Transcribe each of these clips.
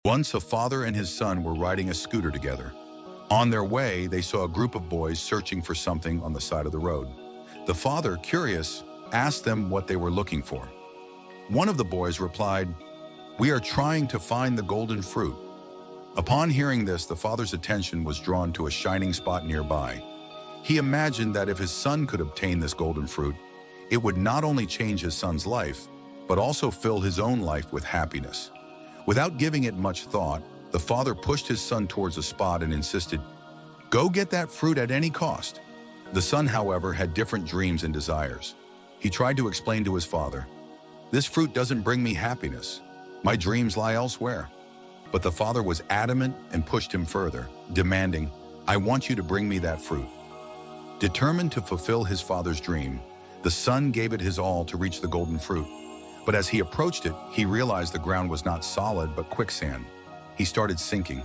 Once a father and his son were riding a scooter together. On their way, they saw a group of boys searching for something on the side of the road. The father, curious, asked them what they were looking for. One of the boys replied, "We are trying to find the golden fruit." Upon hearing this, the father's attention was drawn to a shining spot nearby. He imagined that if his son could obtain this golden fruit, it would not only change his son's life, but also fill his own life with happiness. Without giving it much thought, the father pushed his son towards a spot and insisted, "Go get that fruit at any cost." The son, however, had different dreams and desires. He tried to explain to his father, "This fruit doesn't bring me happiness. My dreams lie elsewhere." But the father was adamant and pushed him further, demanding, "I want you to bring me that fruit." Determined to fulfill his father's dream, the son gave it his all to reach the golden fruit. But as he approached it, he realized the ground was not solid but quicksand. He started sinking.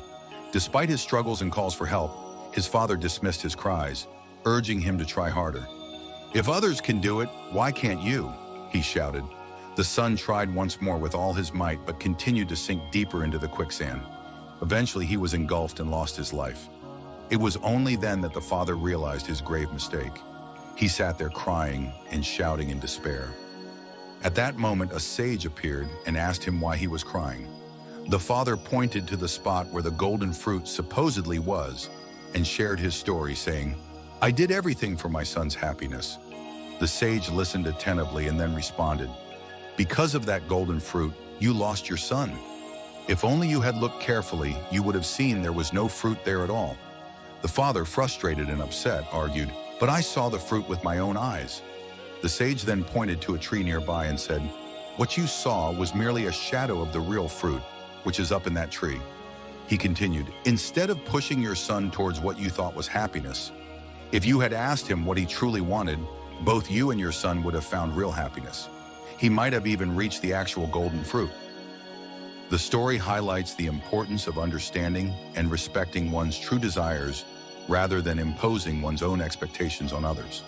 Despite his struggles and calls for help, his father dismissed his cries, urging him to try harder. "If others can do it, why can't you?" he shouted. The son tried once more with all his might but continued to sink deeper into the quicksand. Eventually, he was engulfed and lost his life. It was only then that the father realized his grave mistake. He sat there crying and shouting in despair. At that moment, a sage appeared and asked him why he was crying. The father pointed to the spot where the golden fruit supposedly was and shared his story, saying, "I did everything for my son's happiness." The sage listened attentively and then responded, "Because of that golden fruit, you lost your son. If only you had looked carefully, you would have seen there was no fruit there at all." The father, frustrated and upset, argued, "But I saw the fruit with my own eyes." The sage then pointed to a tree nearby and said, "What you saw was merely a shadow of the real fruit, which is up in that tree." He continued, "Instead of pushing your son towards what you thought was happiness, if you had asked him what he truly wanted, both you and your son would have found real happiness. He might have even reached the actual golden fruit." The story highlights the importance of understanding and respecting one's true desires rather than imposing one's own expectations on others.